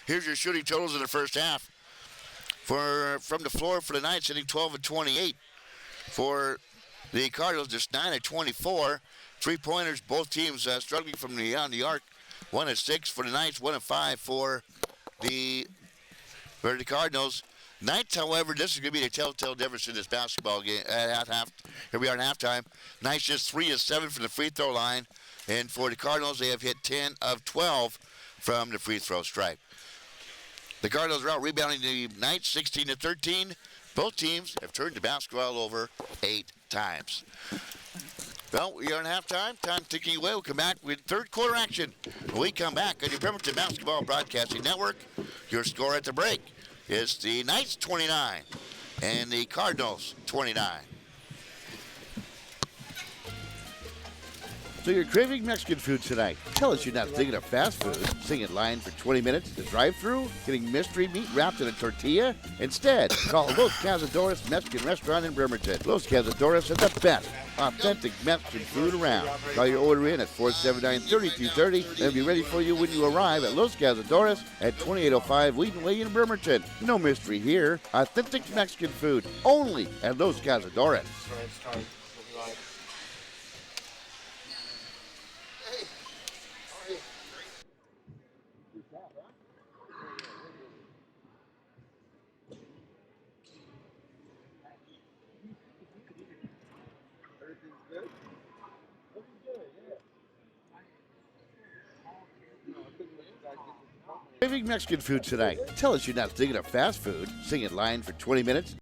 Here's your shooting totals in the first half. From the floor for the Knights, hitting 12 and 28. For the Cardinals, just 9 and 24. Three-pointers, both teams struggling from beyond the arc. 1 and 6 for the Knights, 1 and 5 the for the Cardinals. Knights, however, this is going to be the telltale difference in this basketball game. Here we are at halftime. Knights just 3 of 7 from the free throw line, and for the Cardinals, they have hit 10 of 12 from the free throw stripe. The Cardinals are out rebounding the Knights 16 to 13. Both teams have turned the basketball over 8 times. Well, we are in halftime. Time ticking away. We'll come back with third quarter action. When we come back on your Bremerton Basketball Broadcasting Network, your score at the break is the Knights 29 and the Cardinals 29. So you're craving Mexican food tonight. Tell us you're not thinking of fast food. Sing in line for 20 minutes at the drive-thru, getting mystery meat wrapped in a tortilla. Instead, call Los Cazadores Mexican Restaurant in Bremerton. Los Cazadores are the best authentic Mexican food around. Call your order in at 479-3230. They'll be ready for you when you arrive at Los Cazadores at 2805 Wheaton Way in Bremerton. No mystery here. Authentic Mexican food only at Los Cazadores. Craving Mexican food tonight. Tell us you're not thinking of fast food. Sing in line for 20 minutes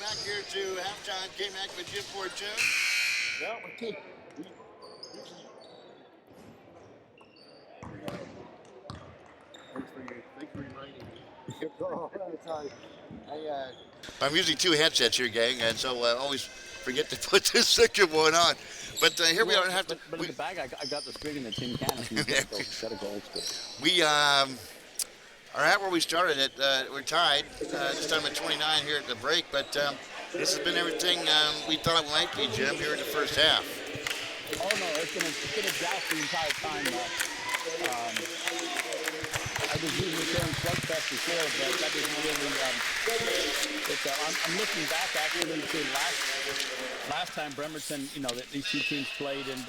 back here to halftime. Came back with Jim Fortune. Well, thanks for reminding me. I'm using two headsets here, gang, and so I always forget to put the second one on. But here we are. But in the bag, I got the string in the tin can. If you gotta go old school. We are at where we started it. We're tied. This time at 29 here at the break, but this has been everything we thought it might be, Jim, here in the first half. Oh no, it's been a drought the entire time. I was using the term slugfest before, but that doesn't really. I'm looking back actually to last time Bremerton, these two teams played, and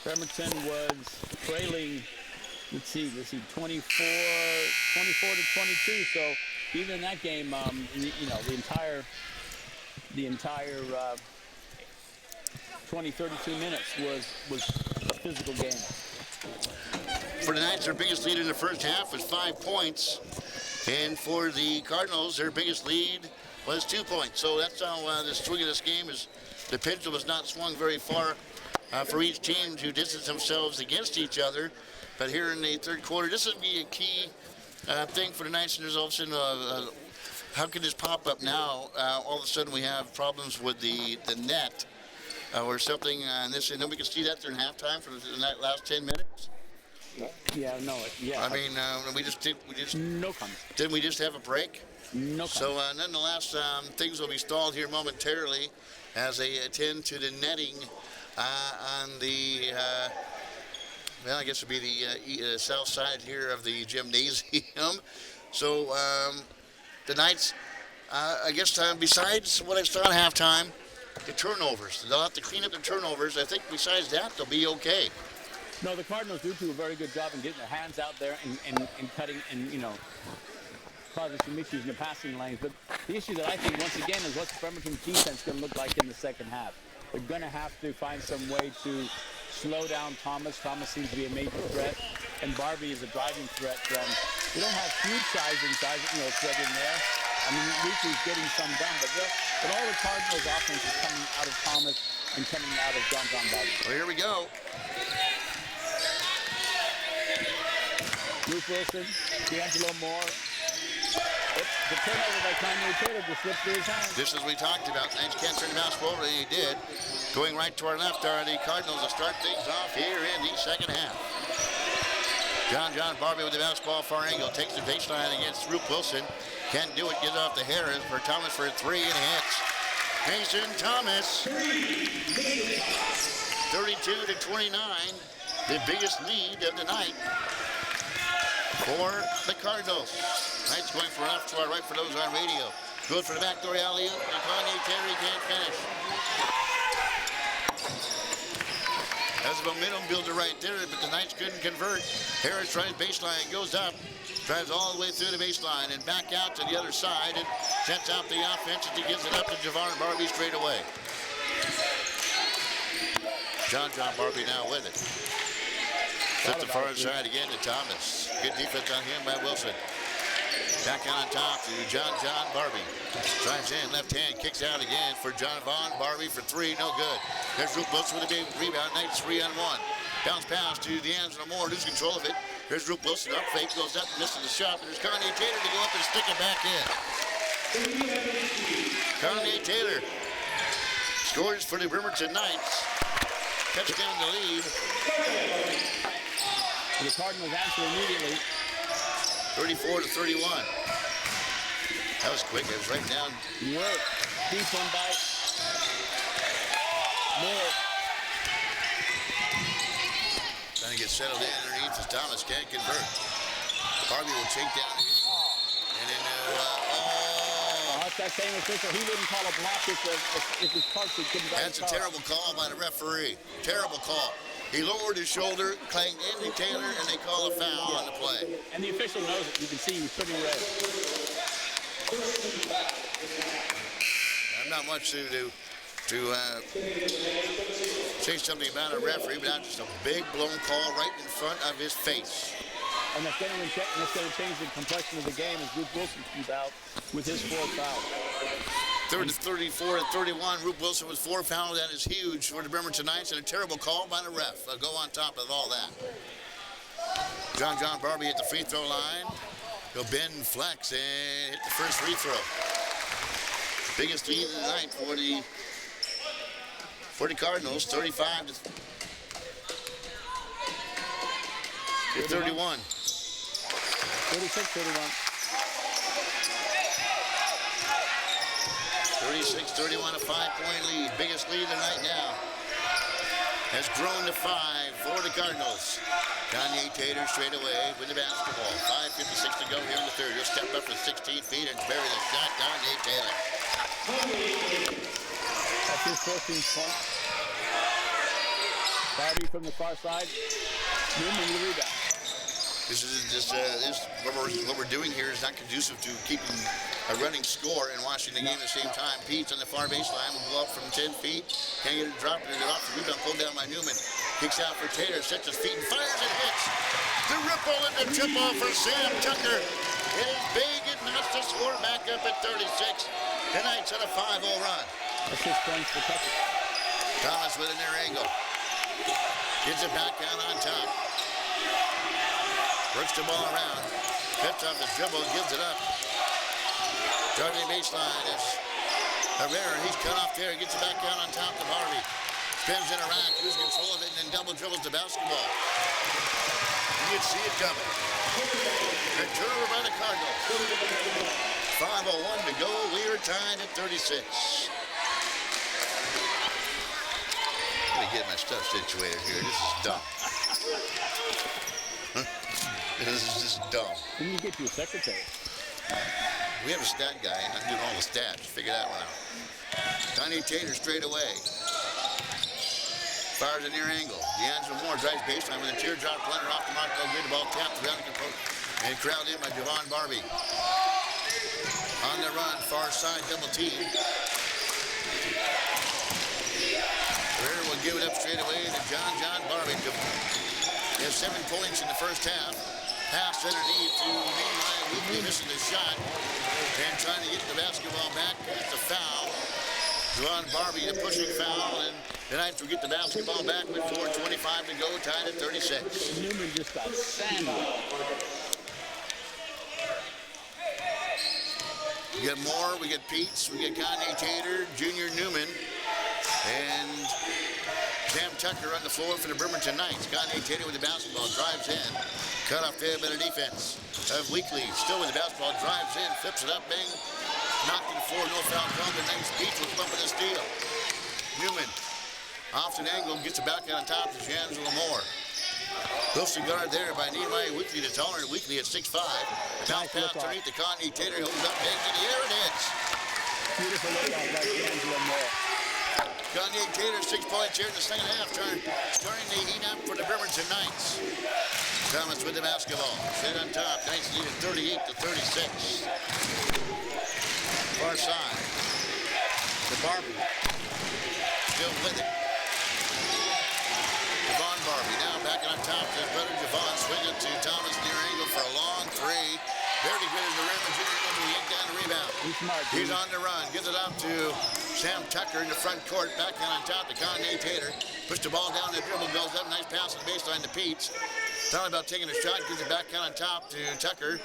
Bremerton was trailing. Let's see, 24 to 22. So even in that game, the entire 32 minutes was a physical game. For the Knights, their biggest lead in the first half was 5 points. And for the Cardinals, their biggest lead was 2 points. So that's how the swing of this game is. The pendulum has not swung very far for each team to distance themselves against each other. But here in the third quarter, this would be a key thing for the Knights. And there's all of a sudden, how can this pop up now? All of a sudden, we have problems with the net or something on this. And then we can see that during halftime for the last 10 minutes. Yeah, no, yeah. I mean, we just no comment. Didn't we just have a break? No comment. So nonetheless, things will be stalled here momentarily as they attend to the netting on the, I guess it would be the south side here of the gymnasium. So the Knights, I guess besides what I saw at halftime, the turnovers. They'll have to clean up the turnovers. I think besides that, they'll be okay. No, the Cardinals do a very good job in getting their hands out there and cutting and, causing some issues in the passing lanes. But the issue that I think, once again, is what's Bremerton's defense going to look like in the second half. They're going to have to find some way to slow down Thomas. Thomas seems to be a major threat, and Barbie is a driving threat. We don't have huge size inside, threat in there. I mean, Weekly's getting some done, but all the Cardinals' offense is coming out of Thomas and coming out of John Barbie. Well, here we go. Bruce Wilson, D'Angelo Moore. The turnover by Kanye Taylor just slipped through his hands. Just as we talked about, Knights can't turn the basketball over, and he did. Going right to our left are the Cardinals to start things off here in the second half. John Barbie with the basketball, far angle, takes the baseline against Bruce Wilson. Can't do it, gives off to Harris for Thomas for a three, and hits. Mason Thomas, 32 to 29, the biggest lead of the night for the Cardinals. Knights going for left to our right for those on radio. Good for the backdoor alley-oop, and Kanye Taylor can't finish. That's a momentum builder right there, but the Knights couldn't convert. Harris tries baseline, goes up, drives all the way through the baseline, and back out to the other side, and sets out the offense as he gives it up to Javon Barbie straight away. John Barbie now with it. At the far side again to Thomas. Good defense on him by Wilson. Back on top to John Barbie. Drives in, left hand, kicks out again for John Barbie for three, no good. There's Roop Wilson with a big rebound, Knights 3-on-1. Bounce pass to D'Angelo Moore, loses control of it. Here's Roop Wilson up, fake, goes up, misses the shot. There's Kanye Taylor to go up and stick it back in. Kanye Taylor scores for the Bremerton Knights. Cuts down the lead. The Cardinals answer immediately. 34 to 31. That was quick. It was right down. Work. Deep one by Moore. Trying to get settled in underneath as Thomas can't convert. Barbie will take down the game. And then, that's that same official. He wouldn't call a block if his parts had come back. That's a terrible call by the referee. Terrible call. He lowered his shoulder, clanged into Taylor, and they call a foul on the play. And the official knows it. You can see he's pretty red. I'm not much to say something about a referee, but that's just a big blown call right in front of his face. And that's going to change the complexion of the game as Bruce Wilson comes out with his fourth foul. Third to 34 and 31. Rube Wilson with 4 fouls. That is huge for the Bremerton Knights, and a terrible call by the ref. I'll go on top of all that. John Barbie at the free throw line. He'll bend, flex, and hit the first free throw. Biggest lead of the night for the Cardinals, 35 to 31. 36-31. 36-31, a 5-point lead. Biggest lead of the night now. Has grown to 5 for the Cardinals. Kanye Tater straight away with the basketball. 5:56 to go here in the third. He'll step up for 16 feet and bury the shot. Kanye Taylor. That's his 14th point. Barbie from the far side. Newman the rebound. What we're doing here is not conducive to keeping a running score and watching the game at the same time. Pete's on the far baseline will go up from 10 feet. Can't get it dropped, and it off the rebound, pulled down by Newman. Kicks out for Taylor, sets his feet and fires and hits. The ripple and the triple for Sam Tucker. It is big and knocks the score back up at 36. Tonight's at a 5-0 run. That's 6 points for Tucker. Thomas with a near angle. Gets it back down on top. Works the ball around. Cuts off his dribble and gives it up. Starting baseline is Herrera. He's cut off there. Gets it back down on top to Harvey. Spins in a rack. Loses control of it and then double dribbles the basketball. You can see it coming. A turnover by the Cardinals. 5:01 to go. We are tied at 36. Let me get my stuff situated here. This is dumb. This is just dumb. Didn't you get your secretary? We have a stat guy. I'm doing all the stats. Figure that one out. Kanye Tater straight away. Fires a near angle. D'Angelo Moore drives baseline with a teardrop runner off the mark. No good. The ball tapped around the control. And crowded in by Javon Barbie. On the run, far side double team. Herrera will give it up straight away to John Barbie. He has 7 points in the first half. Pass underneath to Nehemiah Weekly, missing the shot. And trying to get the basketball back. It's a foul. Javon Barbie, a pushing foul. And the Knights will get the basketball back with 4:25 to go, tied at 36. Newman just got sandwiched. We get Moore, we get Peets, we get Kanye Tater, Junior Newman, and Sam Tucker on the floor for the Bremerton Knights. Kanye Tater with the basketball, drives in. Cut off there by the defense of Weekly. Still with the basketball, drives in, flips it up, bang. Knocked to the floor, no foul call. The Knights Peets will come up with a steal. Newman, off an angle, gets it back on top to D'Angelo Moore. Close to guard there by Nehemiah Weekly, the taller Weekly at 6'5". Top pass underneath the Kanye Tater, holds up, bangs in the air, and hits. Beautiful layout by D'Angelo Moore. Kanye Tater, 6 points here in the second half, starting to heat up for the Bremerton Knights. Thomas with the basketball, sit on top. Knights lead at 38 to 36. Far side, to Barbie, still with it. Javon Barbie now back on top to his brother Javon, swinging to Thomas near angle for a long three. Barely good as the rim, and Junior Newman will yank down the rebound. He's smart, He's on the run, gives it up to Sam Tucker in the front court, back on top to Kanye Tater. Push the ball down, the dribble goes up, nice pass on the baseline to Peets. Thought about taking a shot, gives it back on top to Tucker.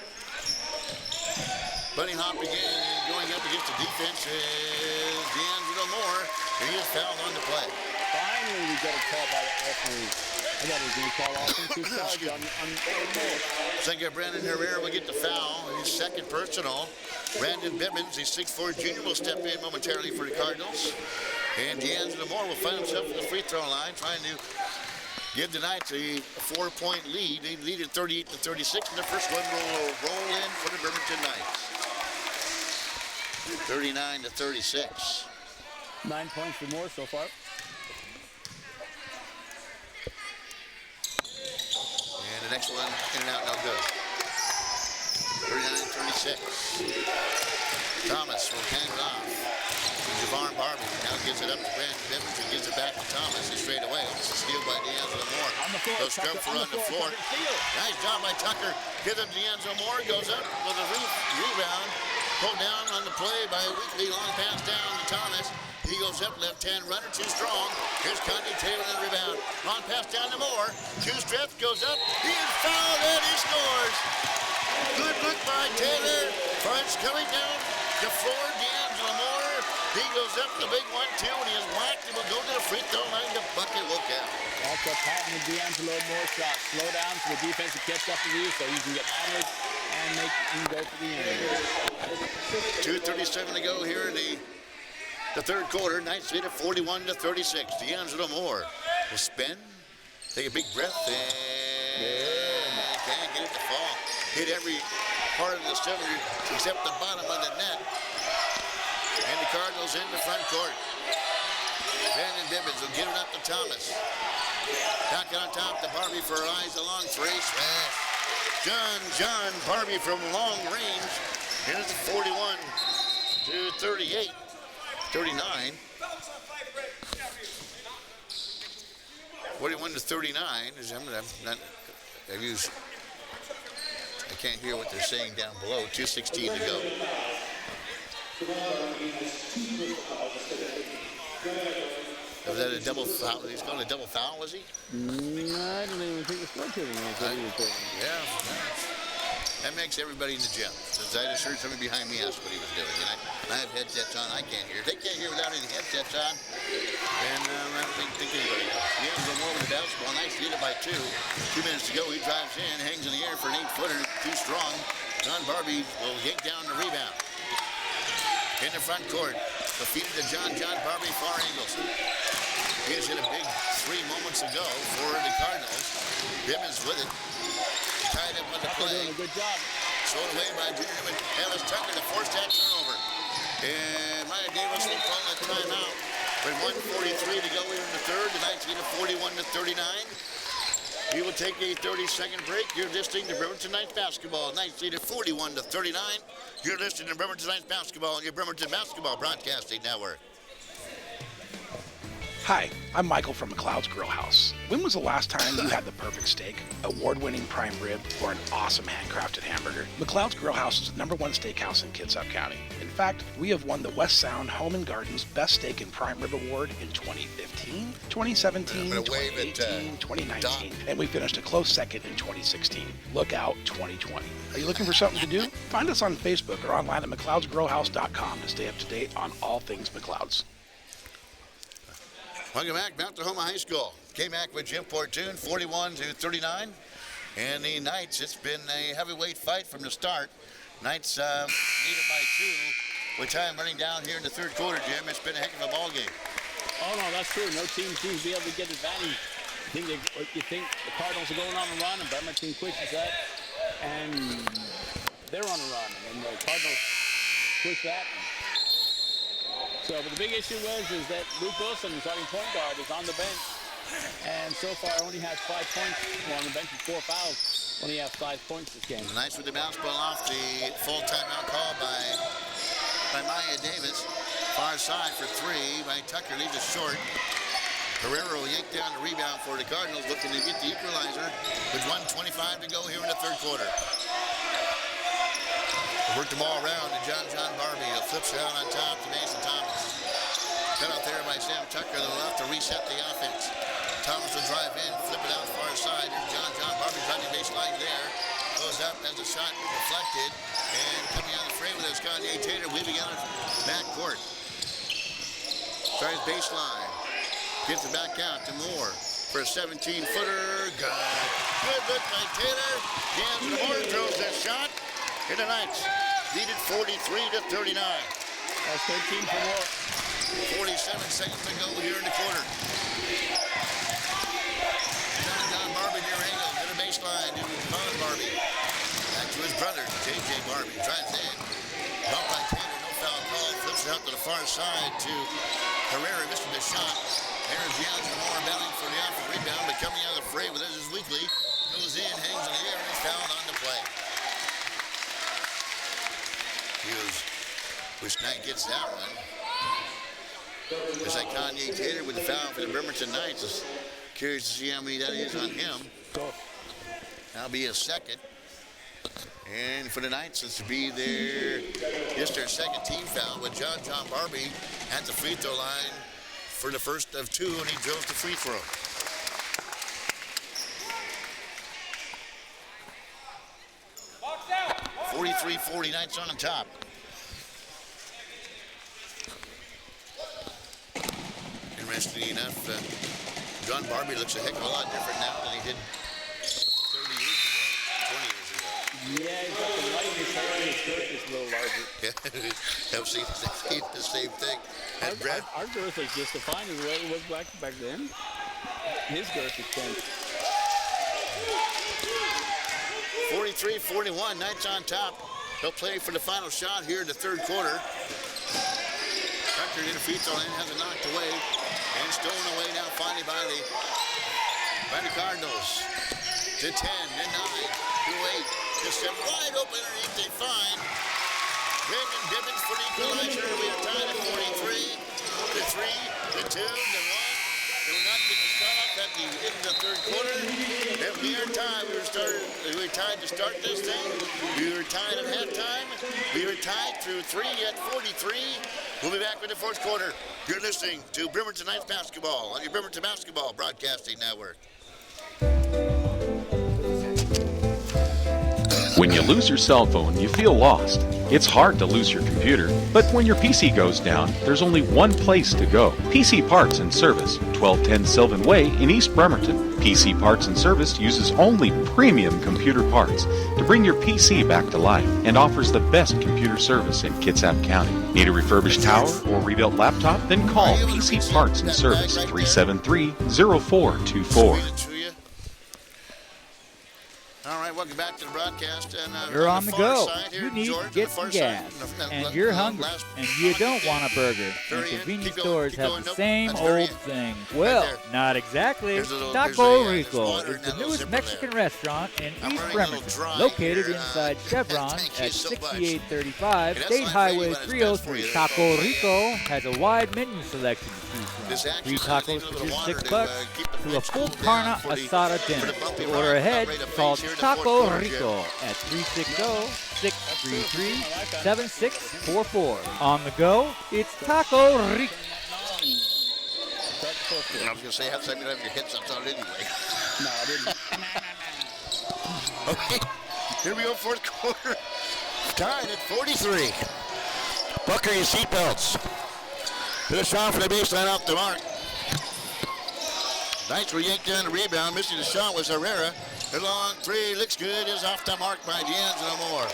Bunny hop again, going up against the defense is D'Angelo Moore, and he is fouled on the play. Finally, we get a call by the referee. I thought he was going to call offensive charge on Moore. Second, Brandon Herrera will get the foul, his second personal. Brandon Bibbins, the 6'4" junior, will step in momentarily for the Cardinals. And D'Angelo Moore will find himself at the free throw line, trying to give the Knights a 4-point lead. They lead at 38 to 36, and the first one will roll in for the Bremerton Knights. 39 to 36. 9 points for Moore so far. And the next one, in and out, no good. 39-36. Thomas will hand it off. Javon Barbie now gives it up to Brandon Bibbins, who gives it back to Thomas. He's straight away. It's a steal by D'Angelo Moore. On the floor, Goes scrum for on the floor. Nice job by Tucker. Gives it to D'Angelo Moore. Goes up with a rebound. Pulled down on the play by Weekly. Long pass down to Thomas. He goes up, left-hand runner, too strong. Here's Kanye Taylor on the rebound. Long pass down to Moore. Two steps, goes up. He is fouled and he scores. Good look by Taylor. Fronts coming down the floor. D'Angelo Moore. He goes up the big 1-2 and he is whacked and will go to the free throw line. The bucket will count. That's a patent of D'Angelo Moore shot. Slow down so the defense will catch up with you so you can get hammered and make him go for the end. 2:37 to go here in the third quarter. Knights lead at 41-36. D'Angelo Moore will spin, take a big breath, and can't get it to fall. Hit every part of the cylinder except the bottom of the net. And the Cardinals in the front court. Brandon Bibbins will get it up to Thomas. Back on top to Barbie for eyes, a long three. Smash. John Barbie from long range. And it's 41-38. 39. 41-39 is I can't hear what they're saying down below. 2:16 to go. Was that a double foul? He's going to double foul, was he? I don't even think it's rotating. Yeah. That makes everybody in the gym. Since I just heard somebody behind me ask what he was doing. And I have headsets on. I can't hear. They can't hear without any headsets on. And I don't think anybody does. He has to go more with the basketball. Nice lead it by 2. 2 minutes to go. He drives in, hangs in the air for an 8-footer. Too strong. John Barbie will yank down the rebound. In the front court. Defeated to John Barbie, far angles. He has hit a big 3 moments ago for the Cardinals. Bibbins with it. Tied up on the play. Doing a good job. Thrown away by Junior Ellis Tucker to force that turnover. And Maya Davis will call a timeout. With 1:43 to go here in the third. The Knights lead at 41-39. We will take a 30-second break. You're listening to Bremerton Knights basketball. Knights lead at 41-39. You're listening to Bremerton Knights basketball on your Bremerton Basketball Broadcasting Network. Hi, I'm Michael from McLeod's Grill House. When was the last time you had the perfect steak, award-winning prime rib, or an awesome handcrafted hamburger? McLeod's Grill House is the #1 steakhouse in Kitsap County. In fact, we have won the West Sound Home and Garden's Best Steak and Prime Rib Award in 2015, 2017, 2018, 2019, and we finished a close second in 2016. Look out, 2020. Are you looking for something to do? Find us on Facebook or online at McLeodsGrillhouse.com to stay up to date on all things McLeod's. Welcome back, Mount Tahoma High School. Came back with Jim Portune, 41-39. And the Knights, it's been a heavyweight fight from the start. Knights lead it by 2. With time running down here in the third quarter, Jim. It's been a heck of a ball game. Oh, no, that's true. No team seems to be able to get advantage. You think the Cardinals are going on a run, and Bremerton pushes that, and they're on a run. And the Cardinals push that. So, but the big issue is that Luke Wilson, starting point guard, is on the bench, and so far only has 5 points. Well, on the bench with 4 fouls, only has 5 points this game. Nice with the bounce ball off the full timeout call by Maya Davis. Far side for 3 by Tucker, leaves it short. Herrera will yank down the rebound for the Cardinals, looking to get the equalizer with 1:25 to go here in the third quarter. Work the ball around to John Barbie. He'll flip it out on top to Mason Thomas. Cut out there by Sam Tucker to the left to reset the offense. Thomas will drive in, flip it out far side. There's John Barbie running baseline there. Goes up as the shot deflected. And coming out of the frame with us, Kanye Taylor weaving out of back court. Tries baseline. Gets it back out to Moore for a 17-footer. Good look by Taylor. D'Angelo Moore throws that shot. And the Knights lead it 43-39. That's 13 for Moore. 47 seconds to go here in the quarter. John Barbie near angle to the baseline to John Barbie. Back to his brother, J.J. Barbie. Drives in. Bump by Taylor, no foul call. Flips it out to the far side to Herrera, missing the shot. There's D'Angelo Moore battling for the offensive rebound, but coming out of the fray with this is Weekly. Goes in, hangs in the air, and is fouled on the play. Which Knight gets that one. It's like Kanye Taylor with the foul for the Bremerton Knights. Is curious to see how many that is on him. That'll be his second. And for the Knights, this will be just their second team foul with John Barbie at the free throw line for the first of two, and he drills the free throw. Box out. 43-40, Knights on top. Interestingly enough, John Barbie looks a heck of a lot different now than he did 30 years ago, 20 years ago. Yeah, he's got the light in his hair and his shirt is a little larger. Yeah, I've seen the same thing. And Our girth is just as fine as what it was back then. His girth is 10. 43-41, Knights on top. They'll play for the final shot here in the third quarter. Tucker in the free throw line, has it knocked away and stolen away now finally by the Cardinals. To 10, then 9, to 8, to 7, wide open underneath, they find Brandon Bibbins for the equalizer. We are tied at 43, to 3, to 2, to 1. They will not get the shot up at the end of the third quarter. And we are tied. We were tied to start this thing. We were tied at halftime. We were tied through 3 at 43. We'll be back with the fourth quarter. You're listening to Bremerton Knights basketball on your Bremerton Basketball Broadcasting Network. When you lose your cell phone, you feel lost. It's hard to lose your computer, but when your PC goes down, there's only one place to go. PC Parts and Service, 1210 Sylvan Way in East Bremerton. PC Parts and Service uses only premium computer parts to bring your PC back to life and offers the best computer service in Kitsap County. Need a refurbished tower or rebuilt laptop? Then call PC Parts and Service, 373-0424. All right, welcome back to the broadcast. And you're on the go. You need to get some gas, and you're hungry, and you don't want a burger. And convenience stores have the same old thing. Well, not exactly. Taco Rico is the newest Mexican restaurant in East Bremerton, located inside Chevron at 6835 State Highway 303. Taco Rico has a wide menu selection to choose from. 3 tacos for just $6 to a full carne asada dinner. To order ahead, call Taco Rico at 360-633-7644. On the go, it's Taco Rico. I was going to say, have something to have your headsets on anyway. No, I didn't. Okay, here we go, fourth quarter. Tied at 43. Buckle your seatbelts. Hit a shot for the baseline off the mark. Knights were yanked down the rebound. Missing the shot was Herrera. The long three looks good. Is off the mark by D'Angelo Moore.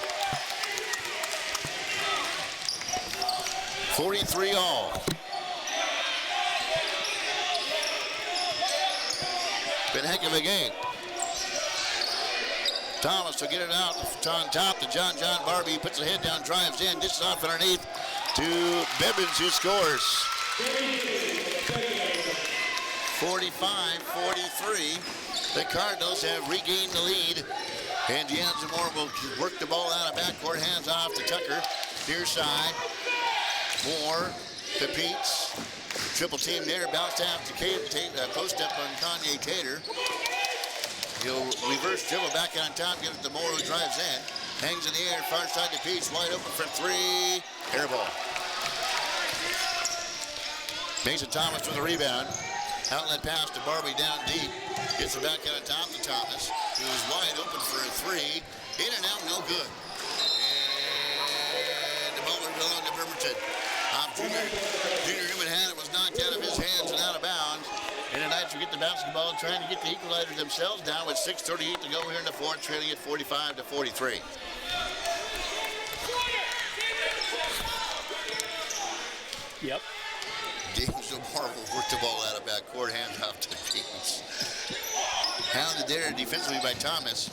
43 all. Been a heck of a game. Thomas will get it out on top to John Barbie. Puts the head down, drives in, dishes off underneath to Bibbins, who scores. 45-43. The Cardinals have regained the lead. And D'Angelo Moore will work the ball out of backcourt. Hands off to Tucker. Near side. Moore to Peets. Triple team there. Bounce out to post up on Kanye Tater. He'll reverse dribble back on top. Gives it to Moore, who drives in. Hangs in the air. Far side to Peets. Wide open for three. Air ball. Mason Thomas with the rebound. Outlet pass to Barbie down deep. Gets it back out on top to Thomas, who's wide open for a three. In and out, no good. And the ball will belong to Bremerton. Junior Newman had it, was knocked out of his hands and out of bounds. And the Knights will get the basketball, trying to get the equalizer themselves down with 6:38 to go here in the fourth, trailing at 45-43. Yep. James O'More will work the ball out of backcourt, hands off to James. Hounded there defensively by Thomas.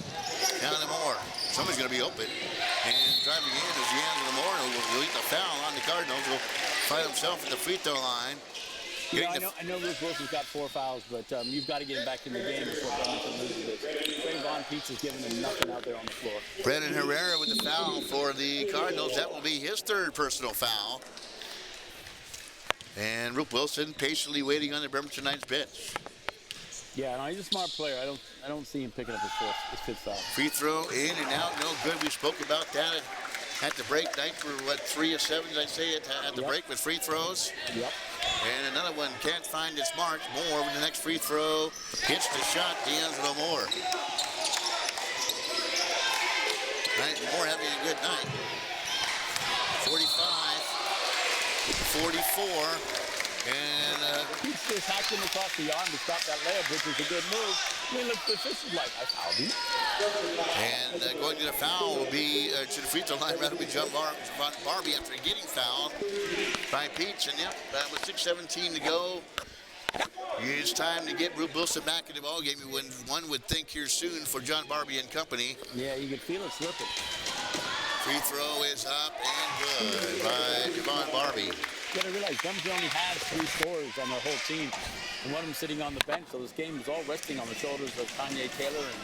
Down to Moore. Somebody's going to be open. And driving in is D'Angelo Moore, who will eat the foul on the Cardinals. Will find himself at the free throw line. You know, I know Luke Wilson's got 4 fouls, but you've got to get him back in the game before Bremerton loses this. Trayvon Peets is giving them nothing out there on the floor. Brandon Herrera with the foul for the Cardinals. That will be his third personal foul. And Luke Wilson patiently waiting on the Bremerton Knights bench. Yeah, no, he's a smart player. I don't see him picking up his fifth foul. Free throw in and out, no good. We spoke about that at the break. Knight for what, 3 of 7, I say, at the break with free throws. Yep. And another one can't find its mark. Moore with the next free throw. Hits the shot, D'Angelo Moore. Right, Moore having a good night. 45, 44. And he's just hacked him across the arm to stop that layup, which is a good move. I mean, look, the official's like, I fouled him. And going to the foul will be to the free throw line. Rather be John Barbie after getting fouled by Peach. And yep, with 6:17 to go, it's time to get Rube Wilson back in the ballgame. When one would think here soon for John Barbie and company. Yeah, you can feel it slipping. Free throw is up and good by Javon Barbie. You gotta realize Bremerton only has 3 scorers on their whole team, and one of them sitting on the bench, so this game is all resting on the shoulders of Kanye Taylor and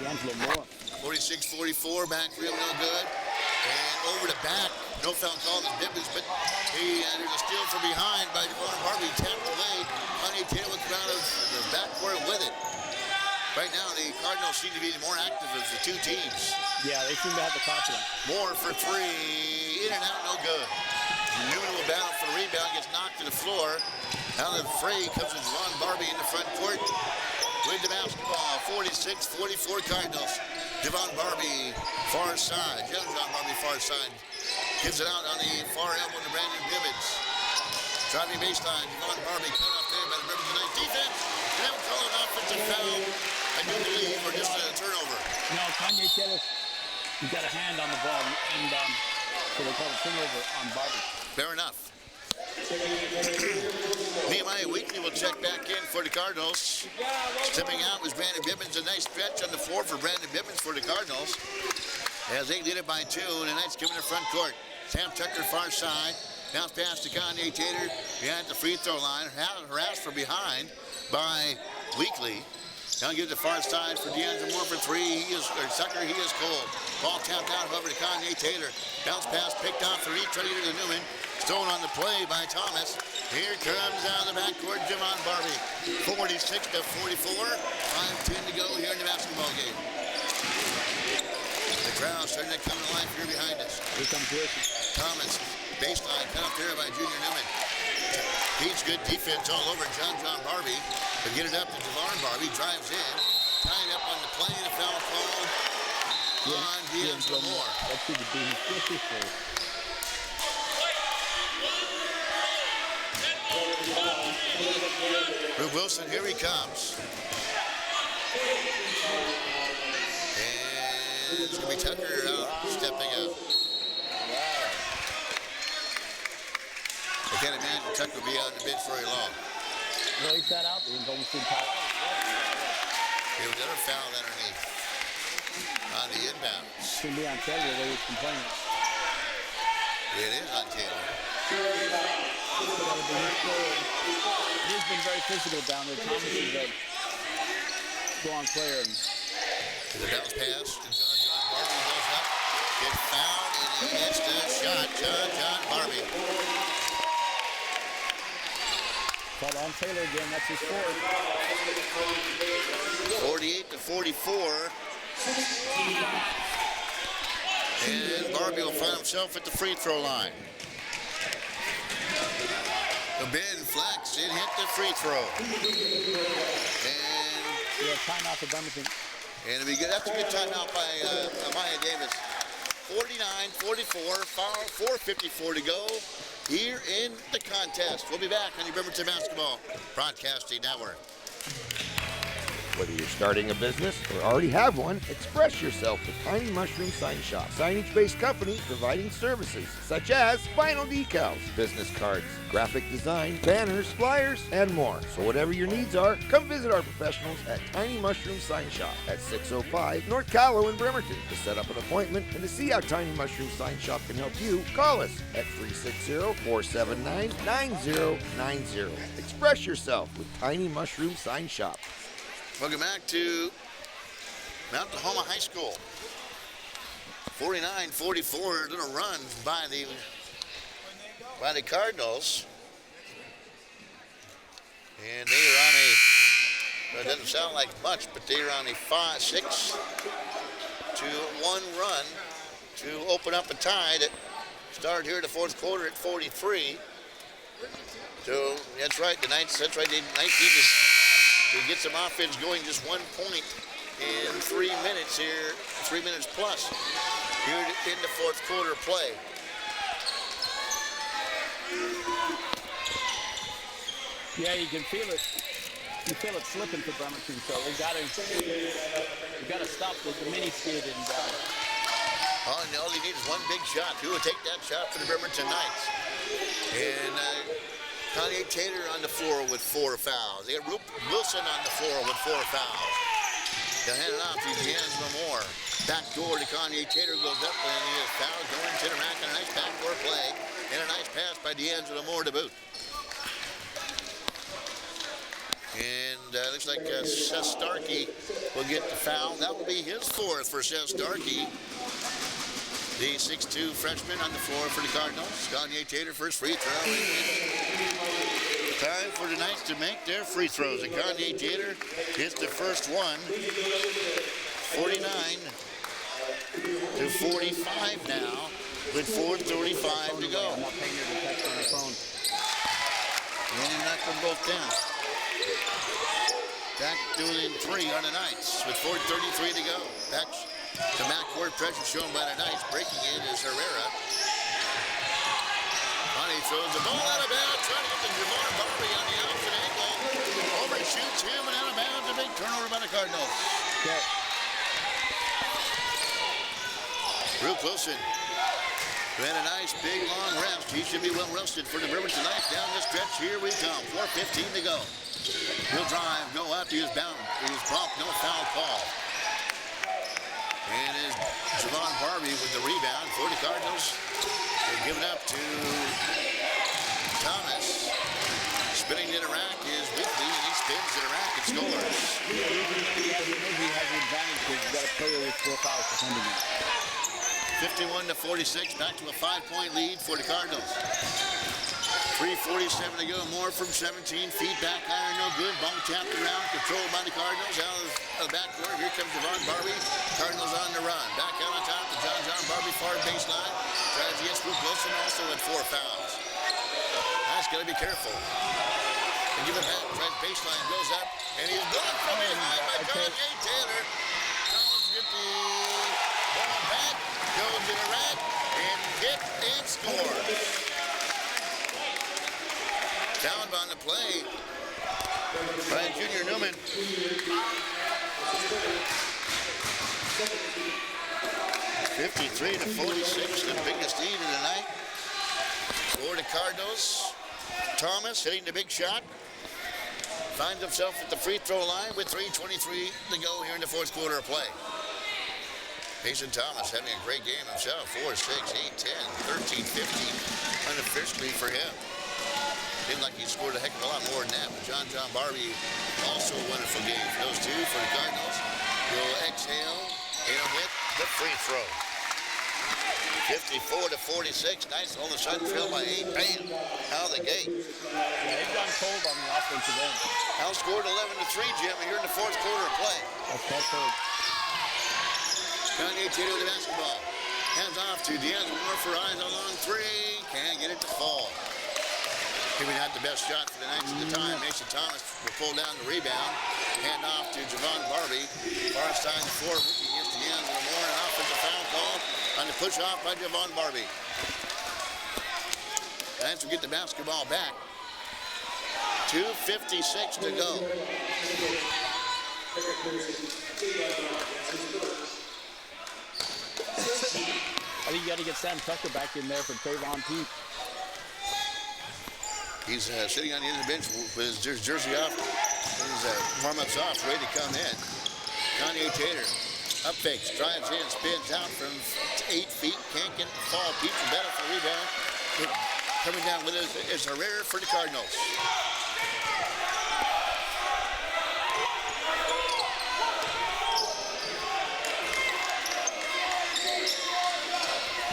D'Angelo Moore. 46-44, back real no good. And over the back, no foul call to Bibbins, but there's a steal from behind by Javon Barbie, tapped away. Kanye Taylor comes out of the backcourt with it. Right now, the Cardinals seem to be more active as the two teams. Yeah, they seem to have the confidence. Moore for 3, in and out, no good. Newman will battle for the rebound, gets knocked to the floor. Out of the fray comes with Ron Barbie in the front court with the basketball. 46-44 Cardinals. Javon Barbie, far side. Young John Barbie, far side. Gives it out on the far elbow to Brandon Bibbins. Driving baseline, Javon Barbie cut off there by the Bremerton Knights defense. They haven't called an offensive foul, I do believe, or just a turnover. No, Kanye Taylor, he's got a hand on the ball, and so they call a turnover on Barbie. Fair enough. Nehemiah Weekly will check back in for the Cardinals. Stepping out was Brandon Bibbins. A nice stretch on the floor for Brandon Bibbins for the Cardinals. As they lead it by 2, and the Knights come in the front court. Sam Tucker far side. Bounce pass to Kanye Taylor behind the free throw line. Harassed from behind by Weekly. Now gives the far side for D'Angelo Moore for 3. Tucker, he is cold. Ball tapped out, however, to Kanye Taylor. Bounce pass picked off the reach, trying to get to Newman. Stolen on the play by Thomas. Here comes out of the backcourt, Javon Barbie. 46-44. 5:10 to go here in the basketball game. The crowd starting to come to life here behind us. Here comes Wilson. Thomas, baseline, cut off there by Junior Newman. He's good defense all over John Barbie. But get it up to Javon Barbie, drives in. Tied up on the play, and a foul called on D'Angelo Moore. That should be his Rube Wilson, here he comes. And it's going to be Tucker stepping up. I can't imagine Tucker will be out on the bench very long. No, he sat out. He was almost in time. There was another foul underneath on the inbound. It's going to be on Taylor the way he's complaining. It is on Taylor. He's been very physical down there. Thomas is a strong player. The bounce pass to John Barbie goes up. Gets fouled and he hits the shot. John Barbie. Called on Taylor again. That's his fourth. 48-44. And Barbie will find himself at the free throw line. The Ben flex, it hit the free throw. And yeah, timeout for Bremerton. And it'll be good. That's a good timeout by Amaya Davis. 49-44, 4:54 to go here in the contest. We'll be back on the Bremerton Basketball Broadcasting Network. Whether you're starting a business or already have one, express yourself with Tiny Mushroom Sign Shop. Signage-based company providing services such as vinyl decals, business cards, graphic design, banners, flyers, and more. So whatever your needs are, come visit our professionals at Tiny Mushroom Sign Shop at 605 North Callow in Bremerton. To set up an appointment and to see how Tiny Mushroom Sign Shop can help you, call us at 360-479-9090. Express yourself with Tiny Mushroom Sign Shop. Welcome back to Mount Tahoma High School. 49-44, little run by the Cardinals. And they are on a So it doesn't sound like much, but they're on a 6-1 run to open up a tie that started here in the fourth quarter at 43. So that's right, the Knights need to get some offense going, just 1 point in 3 minutes here, 3 minutes plus here in the fourth quarter play. Yeah, you can feel it. You feel it slipping for Bremerton, so we got to stop the mini skid and. All they need is one big shot. Who will take that shot for the Bremerton Knights? And Kanye Taylor on the floor with 4 fouls. They got Rupert Wilson on the floor with 4 fouls. They'll hand it off to D'Angelo Moore. Back door to Kanye Taylor, goes up and he is fouled going to the rack, and a nice backdoor play and a nice pass by D'Angelo Moore to boot. And looks like Seth Starkey will get the foul. That will be his 4th for Seth Starkey. The 6'2" freshman on the floor for the Cardinals. Kanye Taylor first free throw. Time for the Knights to make their free throws. And Kanye Taylor hits the first one. 49 to 45 now with 4:35 to go. And knock them both down. Back doing 3 on the Knights with 4:33 to go. Back to backcourt pressure shown by the Knights. Breaking in is Herrera. Money throws the ball out of bounds, trying to get to Javon Barbie on the opposite angle. Overshoots him and out of bounds. A big turnover by the Cardinals. Okay. Drew Wilson. Who had a nice big long rest. He should be well rested for the Bremerton Knights. Down the stretch, here we come. 4:15 to go. He'll drive, go out to his bound. He was bumped, no foul call. And is Javon Barbie with the rebound for the Cardinals. They give it up to Thomas. Spinning to the rack is Whitley, and he spins to the rack and scores. He has the advantage because he's got a player with 4 fouls behind him. 51 to 46, back to a 5-point lead for the Cardinals. 3:47 to go. More from 17 feet. Back iron, no good. Ball tapped around. Controlled by the Cardinals. Out of the backcourt. Here comes Javon Barbie. Cardinals on the run. Back out on top to John Barbie. Far baseline. Tries to get Luke Wilson also with 4 fouls. That's got to be careful. And give it back. Tries baseline. Goes up. And he's blocked from behind by Kanye Taylor. Cardinals get the ball back. Goes to the rack. And hit and scores. Down on the play by Junior Newman. 53 to 46, the biggest lead of the night for the Cardinals. Thomas hitting the big shot. Finds himself at the free throw line with 3:23 to go here in the fourth quarter of play. Mason Thomas having a great game himself. 4, 6, 8, 10, 13, 15 unofficially for him. Seemed like he scored a heck of a lot more than that, but John Barbie also a wonderful game for those 2 for the Cardinals. Will exhale and with the free throw. 54 to 46. Nice all of a sudden trailed by 8. Bam! Out of the gate. Yeah, they've gone cold on the offensive end. Outscored 11 to 3, Jim, and you're in the fourth quarter of play. That's cold. Kanye Taylor with the basketball. Hands off to D'Angelo Moore for eyes on long 3. Can't get it to fall. Maybe not the best shot for the Knights at the time. Mason Thomas will pull down the rebound. Hand off to Javon Barbie. Far side of the floor, working against D'Angelo Moore. An offensive foul call on the push off by Javon Barbie. Knights will get the basketball back. 2:56 to go. I think you got to get Sam Tucker back in there for Trayvon Pete. He's sitting on the end of the bench with his jersey off, his warm-ups off, ready to come in. Kanye Taylor, up fakes, drives in, spins out from 8 feet, can't get the fall. Pete's better for the rebound. Coming down with it is Herrera for the Cardinals.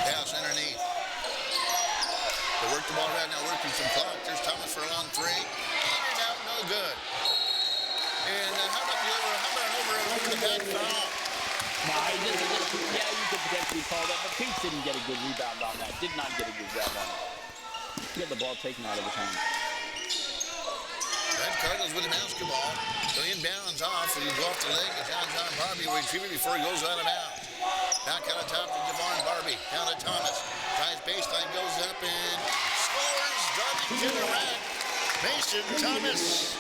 Pass underneath. They work the ball right now, working some clock. There's Thomas for a long 3. Fired out, no good. And how about an over the back foul? No, yeah, you could potentially call that, but Peach didn't get a good rebound on that. Did not get a good grab on it. Get the ball taken out of his hand. Red Cardinals with the basketball. So inbounds off, and he go off the leg of John Barbie, will retrieve it before he goes out of bounds. Back out on top to Javon Barbie. Down to Thomas. Tries baseline, goes up and scores. Driving to the rack. Mason Thomas.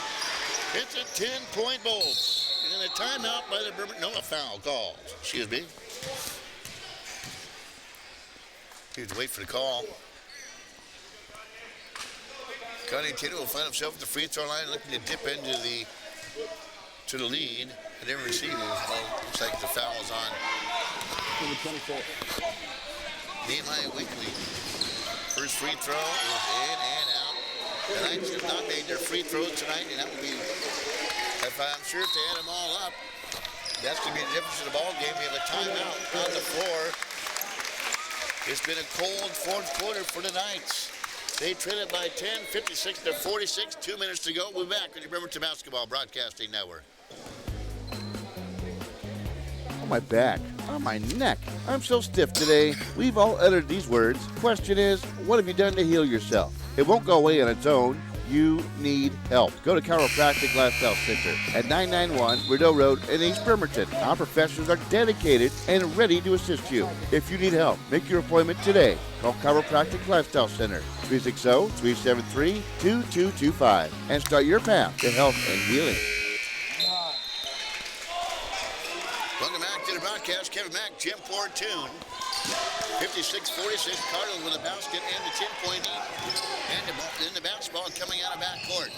It's a 10-point bolt. And a timeout by the Bremerton. No, a foul called. Excuse me. He had to wait for the call. Connie Taylor will find himself at the free throw line, looking to dip into the lead. I never received it. Looks like the foul is on. Number 24. Nehemiah Winkley. First free throw is in and out. The Knights have not made their free throws tonight, and that will be, I'm sure if they add them all up, that's going to be the difference in the ball game. We have a timeout on the floor. It's been a cold fourth quarter for the Knights. They trailed by 10, 56 to 46. 2 minutes to go. We'll be back on the Bremerton Basketball Broadcasting Network. On my back, on my neck. I'm so stiff today. We've all uttered these words. Question is, what have you done to heal yourself? It won't go away on its own. You need help. Go to Chiropractic Lifestyle Center at 991 Rideau Road in East Bremerton. Our professionals are dedicated and ready to assist you. If you need help, make your appointment today. Call Chiropractic Lifestyle Center 360-373-2225 and start your path to health and healing. Welcome back to the broadcast. Kevin Mack, Jim Fortune. 56-46, Cardinals with a basket and the 10-point lead. And the bounce ball coming out of backcourt.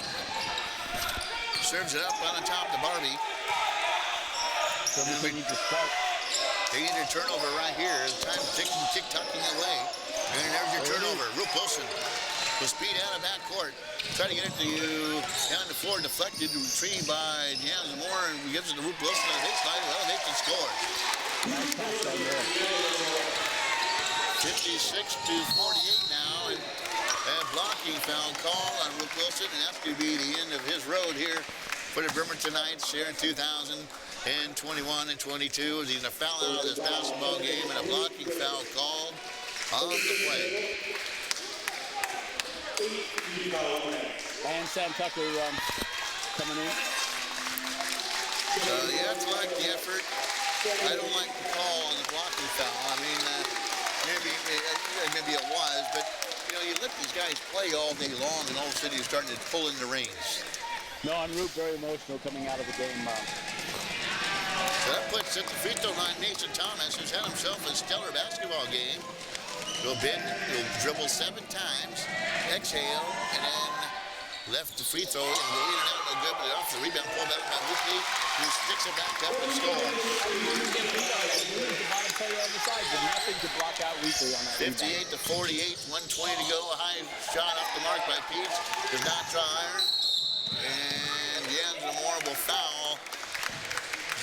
Serves it up on the top to Barbie. They need a turnover right here. Time tick-tocking away. And there's your turnover. Roop Wilson will speed out of backcourt. Try to get it to you down the floor. Deflected, retrieved by Deanna Moore, and gives it to Roop Wilson on the baseline. Well, they can score. 56-48 now, and a blocking foul call on Roop Wilson, and that's going to be the end of his road here for the Bremerton Knights here in 2021 and 22. He's going to foul out of this basketball game, and a blocking foul called on the play. And Sam Tucker coming in. You have to like the effort. I don't like the call on the blocking foul. I mean, maybe it was, but you let these guys play all day long, and all of a sudden you're starting to pull in the reins. No, and Roop very emotional coming out of the game. So that puts at the free throw line Mason Thomas, who's had himself a stellar basketball game. He'll dribble 7 times, exhale, and then left the free throw and go in and out, no good, but off the rebound, pull back by Weekly, who sticks it back up and scores. The bottom player on the side, there's nothing to block out Weekly on that. 58-48, 1:20 to go. A high shot off the mark by Peach. Does not try. And D'Angelo Moore will foul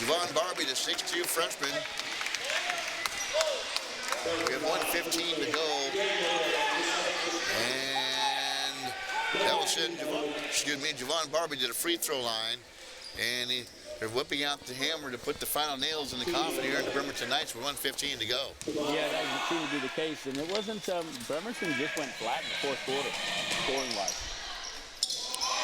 Javon Barbie, the 6'2" freshman. We have 1:15 to go. And that will send Javon Barbie to the free throw line. And they're whipping out the hammer to put the final nails in the coffin here in the Bremerton Knights with 1:15 to go. Yeah, that would seem to be the case. And it wasn't, Bremerton just went flat in the fourth quarter, scoring-wise.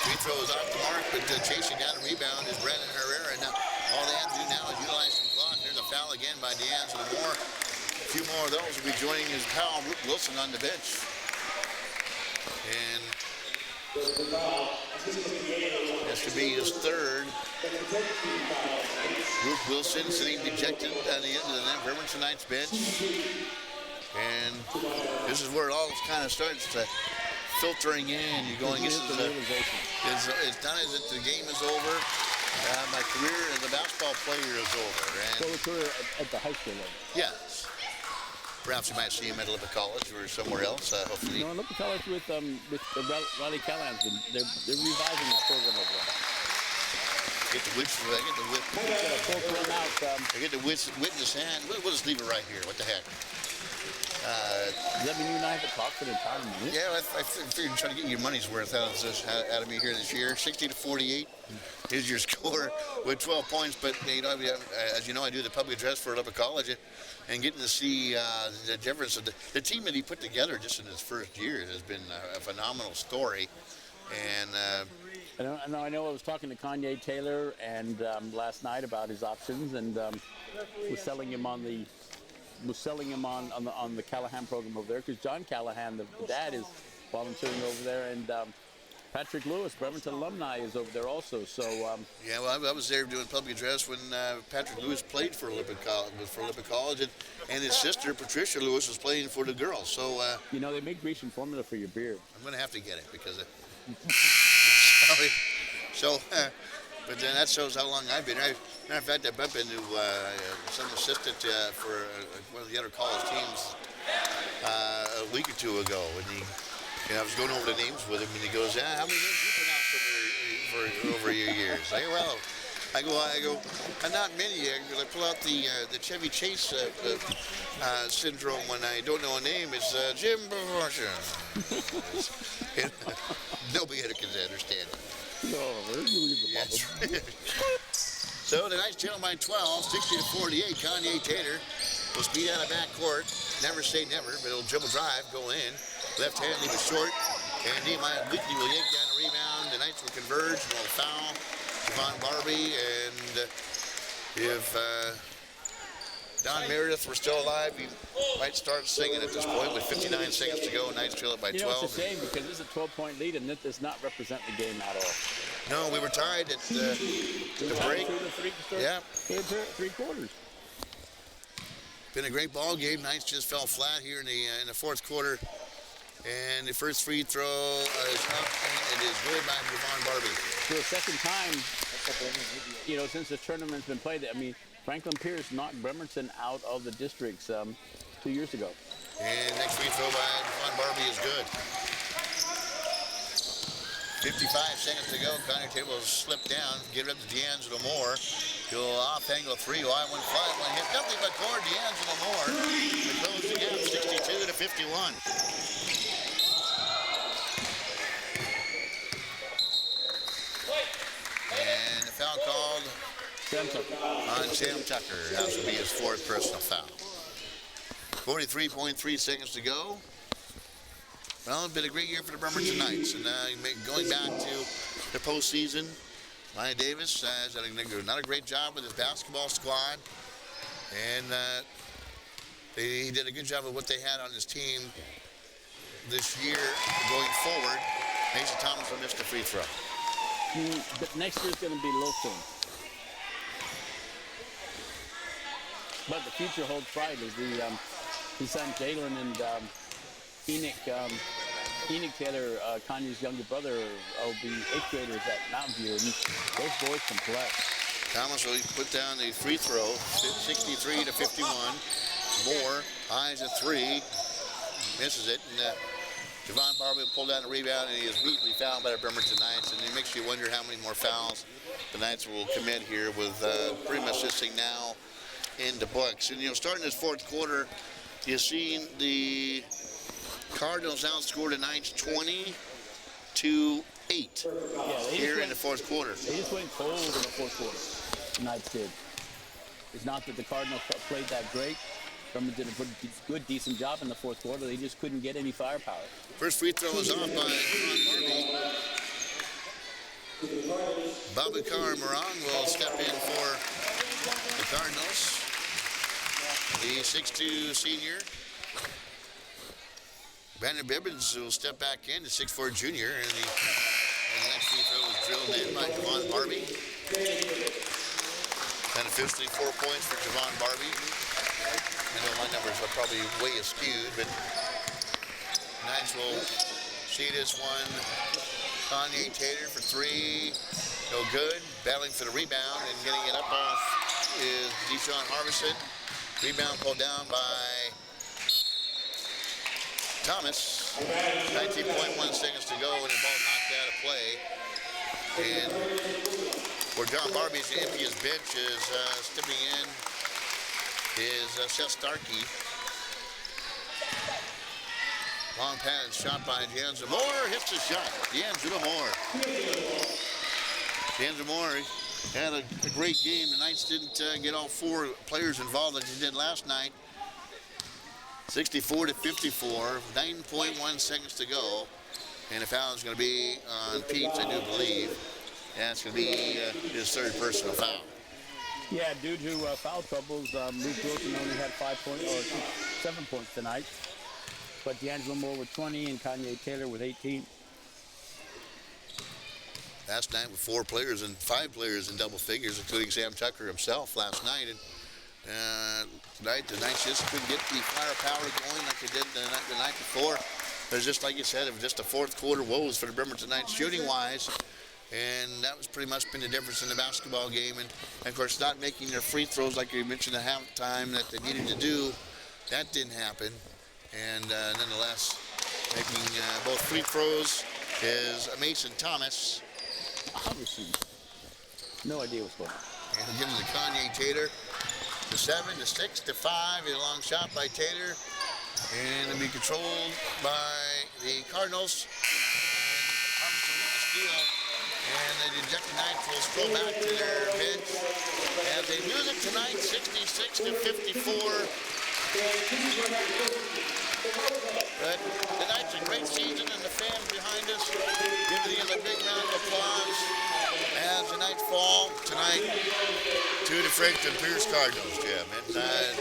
Free throw is off the mark, but chasing down a rebound is Brandon Herrera. And all they have to do now is utilize some clock. There's a foul again by D'Angelo Moore. A few more of those will be joining his pal, Roop Wilson, on the bench. And this should be his third. Roop Wilson sitting dejected on the end of the Bremerton Knights bench. And this is where it all kind of starts to filtering in. You're going, it's done as if the game is over. My career as a basketball player is over. So the career at the high school level? Yes. Perhaps you might see him at Olympic College or somewhere else, hopefully. No, Olympic College with Riley Callahan's. They're reviving that program over there. I get to witness hand. We'll just leave it right here. What the heck? Does that mean you and I have to talk for the entire minute? Yeah, I figured trying to get your money's worth out of me here this year. 60-48 is your score with 12 points. But as you know, I do the public address for Olympic College, and getting to see the difference of the team that he put together just in his first year has been a phenomenal story. And I know I was talking to Kanye Taylor and last night about his options, and was selling him on the Callahan program over there, because John Callahan, the dad, is volunteering over there, and Patrick Lewis, Bremerton alumni, is over there also. So yeah, well, I was there doing public address when Patrick Lewis played for Olympic College, and his sister Patricia Lewis was playing for the girls. So they make Grecian formula for your beer. I'm going to have to get it because. But then that shows how long I've been. Matter of fact, I bumped into some assistant for one of the other college teams a week or two ago, and I was going over the names with him, and he goes, "How many names you pronounced over your years?" I go, not many. I pull out the Chevy Chase syndrome when I don't know a name. It's Jim Bevortion. Nobody can understand it. So tonight's channel by 12, 60-48. Kanye Taylor will speed out of backcourt. Never say never, but it'll dribble drive, go in. Left hand, leave it short. And Nehemiah Weekly will yank down a rebound. The Knights will converge and will foul Javon Barbie. And if Don Meredith were still alive, he might start singing at this point with 59 seconds to go. Knights trail it by 12. It's a shame because this is a 12-point lead, and that does not represent the game at all. No, we were tied at the break. Yeah. Three quarters. Been a great ball game. Knights just fell flat here in the fourth quarter. And the first free throw is up, and it is good by Javon Barbie. For the second time, since the tournament's been played, Franklin Pierce knocked Bremerton out of the districts 2 years ago. And next free throw by Javon Barbie is good. 55 seconds to go. Connor Taylor will slip down, get it up to D'Angelo Moore. He'll off-angle three. Wide 1-5, one hit. Nothing but core. D'Angelo Moore to close the gap, 62-51. And the foul called on Sam Tucker. That will be his fourth personal foul. 43.3 seconds to go. Well, it's been a great year for the Bremerton Knights. And going back to the postseason, Ryan Davis has done not a great job with his basketball squad. And he did a good job of what they had on his team this year going forward. Mason Thomas will miss the free throw. But next year's going to be low soon. But the future holds bright as his son Jalen and Enoch Taylor, Kanye's younger brother, will be 8th graders at Mountain View, and those boys can play. Thomas will put down the free throw, 63-51. Moore, eyes at three, misses it, and Javon Barbie will pull down the rebound, and he is immediately fouled by the Bremerton Knights, and it makes you wonder how many more fouls the Knights will commit here with pretty much this thing now in the books. And, starting this fourth quarter, you've seen the Cardinals outscored the Knights 20-8 here in the fourth quarter. They just went cold in the fourth quarter. The Knights did. It's not that the Cardinals played that great. Bremerton did a good, decent job in the fourth quarter. They just couldn't get any firepower. First free throw is off by Javon Barbie. Babacar Morang will step in for the Cardinals. The 6'2" senior. Brandon Bibbins will step back in, the 6'4" junior, and the next free throw was drilled in by Javon Barbie. And officially 4 points for Javon Barbie. I know my numbers are probably way askewed, but Knights will see this one. Kanye Taylor for three, no good. Battling for the rebound and getting it up off is Deshaun Harbison. Rebound pulled down by Thomas. 19.1 seconds to go, and the ball knocked out of play. And where John Barbie's empty his bench is stepping in is Seth Starkey. Long pass shot by D'Angelo Moore. Hits the shot. D'Angelo Moore. D'Angelo Moore had a great game. The Knights didn't get all 4 players involved like they did last night. 64-54, 9.1 seconds to go. And the foul is going to be on Peets, I do believe. And it's going to be his 3rd personal foul. Yeah, due to foul troubles, Luke Wilson only had 7 points tonight. But D'Angelo Moore with 20 and Kanye Taylor with 18. Last night with 5 players in double figures, including Sam Tucker himself last night. And tonight, the Knights just couldn't get the firepower going like they did the night before. It was just like you said, it was just a 4th quarter woes for the Bremerton Knights shooting-wise. And that was pretty much been the difference in the basketball game. And of course, not making their free throws like you mentioned at halftime that they needed to do. That didn't happen. And nonetheless, making both free throws is Mason Thomas. No idea what's going on. And giving to Kanye Taylor. To 7, to 6, to 5. A long shot by Taylor. And it'll be controlled by the Cardinals. And Thompson with the steal. And the dejected Knights will scroll back to their bench. As they lose it tonight, 66-54. But the Knights a great season, and the fans behind us giving them a big round of applause as the Knights fall tonight to the Fredericton Pierce Cardinals, Jim. And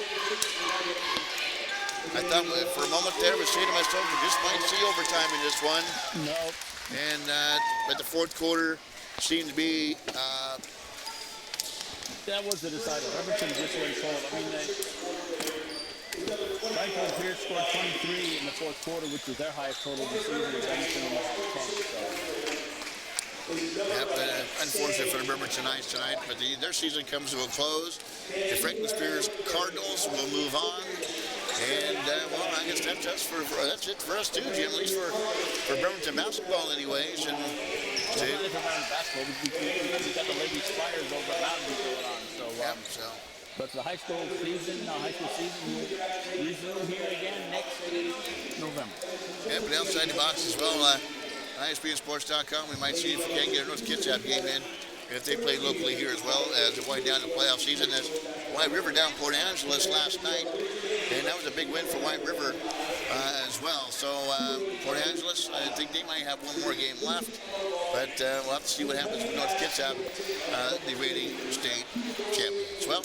I thought for a moment there, I was saying to myself, we just might see overtime in this one. No. And but the 4th quarter seemed to be. That was the decider. Bremerton just went cold. I mean, Franklin Pierce scored 23 in the 4th quarter, which was their highest total of the season. Bremerton only had 10. Yep, unfortunate for the Bremerton Knights tonight, but their season comes to a close. The Franklin Pierce Cardinals will move on. And, well, I guess that's it for us too, Jim, at least for Bremerton basketball anyways. And well, not for Bremerton basketball. We got the Ladies Flyers over at Mountain View going on. So, but the high school season will resume here again next November. Yeah, but outside the box as well, ISBNsports.com, we might see if we can get a North Kitsap game in. If they play locally here as well as they wind down the playoff season. As White River down Port Angeles last night, and that was a big win for White River as well. So Port Angeles, I think they might have one more game left, but we'll have to see what happens with North Kitsap, the reigning state champions. Well,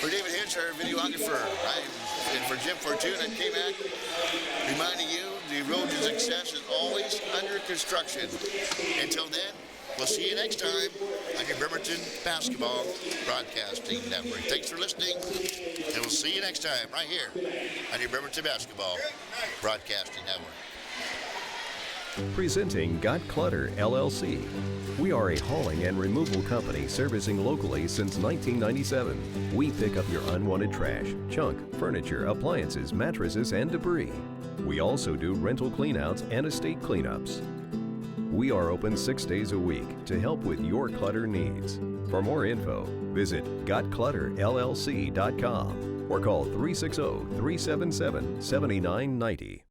for David Hitch, our videographer, and for Jim Fortune and K-Mac, reminding you the road to success is always under construction. Until then, we'll see you next time on your Bremerton Basketball Broadcasting Network. Thanks for listening, and we'll see you next time right here on your Bremerton Basketball Broadcasting Network. Presenting Got Clutter, LLC. We are a hauling and removal company servicing locally since 1997. We pick up your unwanted trash, junk, furniture, appliances, mattresses, and debris. We also do rental cleanouts and estate cleanups. We are open 6 days a week to help with your clutter needs. For more info, visit gotclutterllc.com or call 360-377-7990.